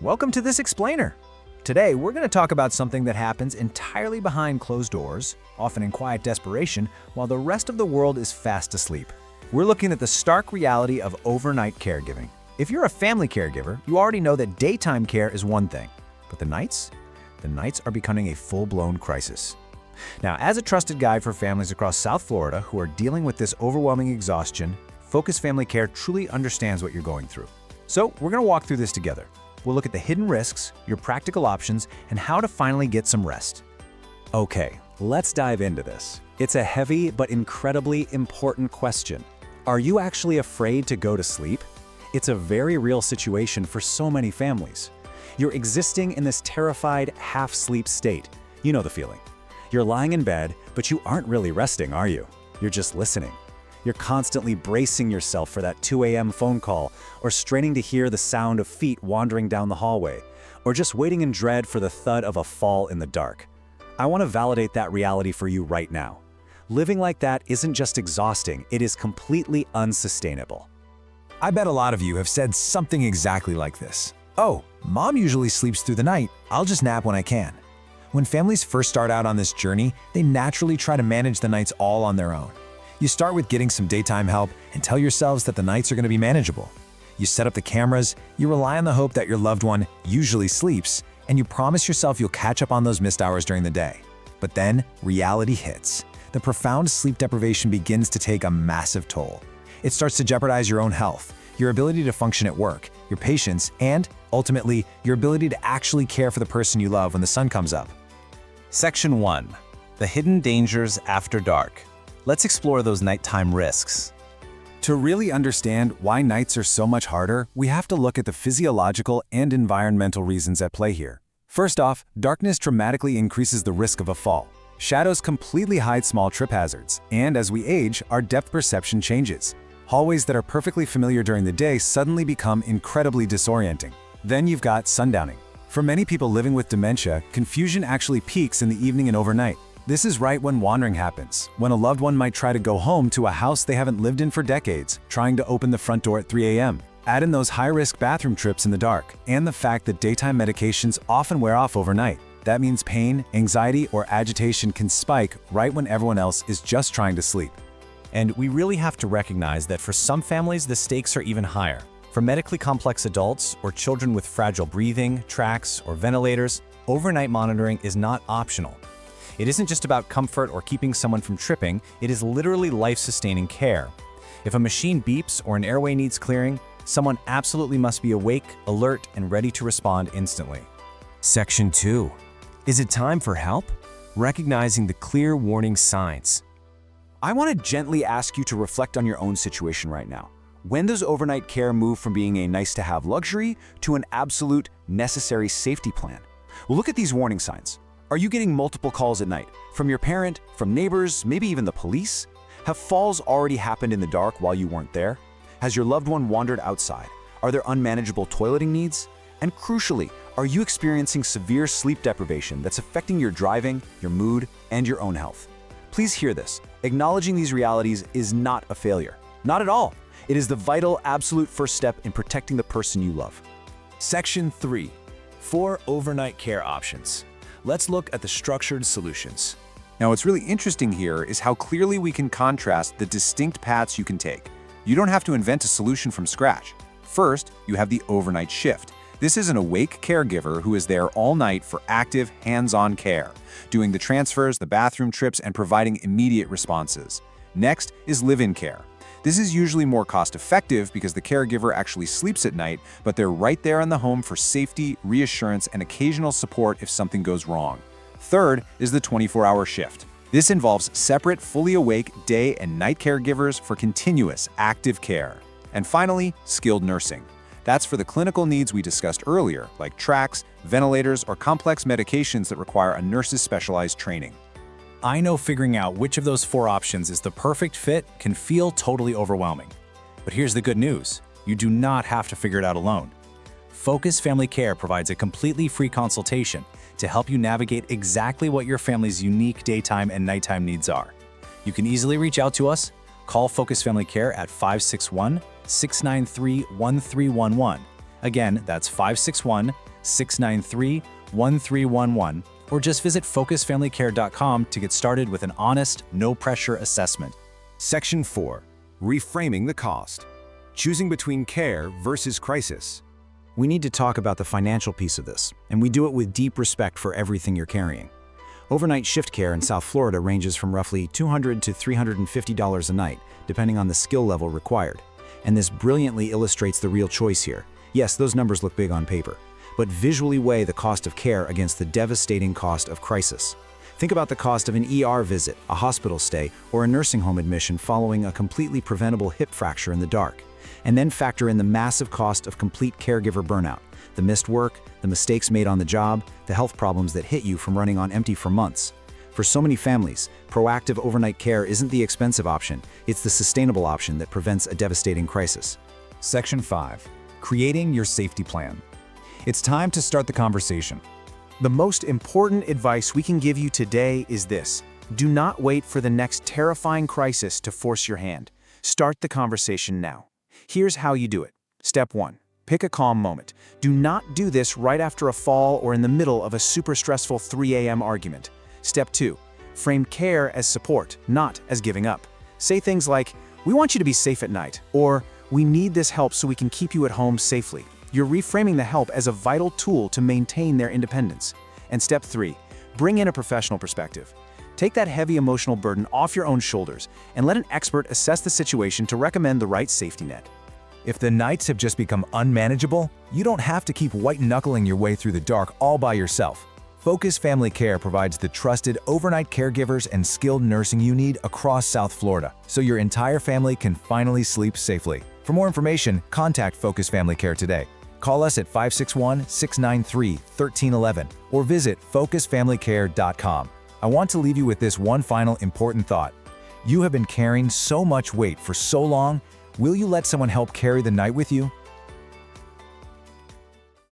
Welcome to this explainer. Today, we're going to talk about something that happens entirely behind closed doors, often in quiet desperation, while the rest of the world is fast asleep. We're looking at the stark reality of overnight caregiving. If you're a family caregiver, you already know that daytime care is one thing, but the nights? The nights are becoming a full-blown crisis. Now, as a trusted guide for families across South Florida who are dealing with this overwhelming exhaustion, Focus Family Care truly understands what you're going through. So, we're going to walk through this together. We'll look at the hidden risks, your practical options, and how to finally get some rest. Okay, let's dive into this. It's a heavy but incredibly important question. Are you actually afraid to go to sleep? It's a very real situation for so many families. You're existing in this terrified, half-sleep state. You know the feeling. You're lying in bed, but you aren't really resting, are you? You're just listening. You're constantly bracing yourself for that 2 a.m. phone call, or straining to hear the sound of feet wandering down the hallway, or just waiting in dread for the thud of a fall in the dark. I want to validate that reality for you right now. Living like that isn't just exhausting, it is completely unsustainable. I bet a lot of you have said something exactly like this. Oh, mom usually sleeps through the night, I'll just nap when I can. When families first start out on this journey, they naturally try to manage the nights all on their own. You start with getting some daytime help and tell yourselves that the nights are going to be manageable. You set up the cameras, you rely on the hope that your loved one usually sleeps, and you promise yourself you'll catch up on those missed hours during the day. But then, reality hits. The profound sleep deprivation begins to take a massive toll. It starts to jeopardize your own health, your ability to function at work, your patience, and, ultimately, your ability to actually care for the person you love when the sun comes up. Section 1. The hidden dangers after dark. Let's explore those nighttime risks. To really understand why nights are so much harder, we have to look at the physiological and environmental reasons at play here. First off, darkness dramatically increases the risk of a fall. Shadows completely hide small trip hazards, and as we age, our depth perception changes. Hallways that are perfectly familiar during the day suddenly become incredibly disorienting. Then you've got sundowning. For many people living with dementia, confusion actually peaks in the evening and overnight. This is right when wandering happens, when a loved one might try to go home to a house they haven't lived in for decades, trying to open the front door at 3 a.m. Add in those high-risk bathroom trips in the dark, and the fact that daytime medications often wear off overnight. That means pain, anxiety, or agitation can spike right when everyone else is just trying to sleep. And we really have to recognize that for some families, the stakes are even higher. For medically complex adults or children with fragile breathing, trachs, or ventilators, overnight monitoring is not optional. It isn't just about comfort or keeping someone from tripping, it is literally life-sustaining care. If a machine beeps or an airway needs clearing, someone absolutely must be awake, alert, and ready to respond instantly. Section 2. Is it time for help? Recognizing the clear warning signs. I want to gently ask you to reflect on your own situation right now. When does overnight care move from being a nice-to-have luxury to an absolute necessary safety plan? Well, look at these warning signs. Are you getting multiple calls at night? From your parent, from neighbors, maybe even the police? Have falls already happened in the dark while you weren't there? Has your loved one wandered outside? Are there unmanageable toileting needs? And crucially, are you experiencing severe sleep deprivation that's affecting your driving, your mood, and your own health? Please hear this. Acknowledging these realities is not a failure. Not at all. It is the vital, absolute first step in protecting the person you love. Section 3. 4 overnight care options. Let's look at the structured solutions. Now, what's really interesting here is how clearly we can contrast the distinct paths you can take. You don't have to invent a solution from scratch. First, you have the overnight shift. This is an awake caregiver who is there all night for active, hands-on care, doing the transfers, the bathroom trips, and providing immediate responses. Next is live-in care. This is usually more cost-effective because the caregiver actually sleeps at night, but they're right there in the home for safety, reassurance, and occasional support if something goes wrong. Third is the 24-hour shift. This involves separate, fully awake day and night caregivers for continuous, active care. And finally, skilled nursing. That's for the clinical needs we discussed earlier, like trachs, ventilators, or complex medications that require a nurse's specialized training. I know figuring out which of those 4 options is the perfect fit can feel totally overwhelming. But here's the good news. You do not have to figure it out alone. Focus Family Care provides a completely free consultation to help you navigate exactly what your family's unique daytime and nighttime needs are. You can easily reach out to us. Call Focus Family Care at 561-693-1311 Again, that's 561-693-1311, or just visit focusfamilycare.com to get started with an honest, no-pressure assessment. Section 4. Reframing the cost. Choosing between care versus crisis. We need to talk about the financial piece of this, and we do it with deep respect for everything you're carrying. Overnight shift care in South Florida ranges from roughly $200 to $350 a night, depending on the skill level required. And this brilliantly illustrates the real choice here. Yes, those numbers look big on paper, but visually weigh the cost of care against the devastating cost of crisis. Think about the cost of an ER visit, a hospital stay, or a nursing home admission following a completely preventable hip fracture in the dark. And then factor in the massive cost of complete caregiver burnout, the missed work, the mistakes made on the job, the health problems that hit you from running on empty for months. For so many families, proactive overnight care isn't the expensive option, it's the sustainable option that prevents a devastating crisis. Section 5. Creating your safety plan. It's time to start the conversation. The most important advice we can give you today is this: do not wait for the next terrifying crisis to force your hand. Start the conversation now. Here's how you do it. Step 1. Pick a calm moment. Do not do this right after a fall or in the middle of a super stressful 3 a.m. argument. Step 2. Frame care as support, not as giving up. Say things like, "We want you to be safe at night," or "We need this help so we can keep you at home safely." You're reframing the help as a vital tool to maintain their independence. And step 3. Bring in a professional perspective. Take that heavy emotional burden off your own shoulders and let an expert assess the situation to recommend the right safety net. If the nights have just become unmanageable, you don't have to keep white-knuckling your way through the dark all by yourself. Focus Family Care provides the trusted overnight caregivers and skilled nursing you need across South Florida, so your entire family can finally sleep safely. For more information, contact Focus Family Care today. Call us at 561-693-1311 or visit focusfamilycare.com. I want to leave you with this one final important thought. You have been carrying so much weight for so long. Will you let someone help carry the night with you?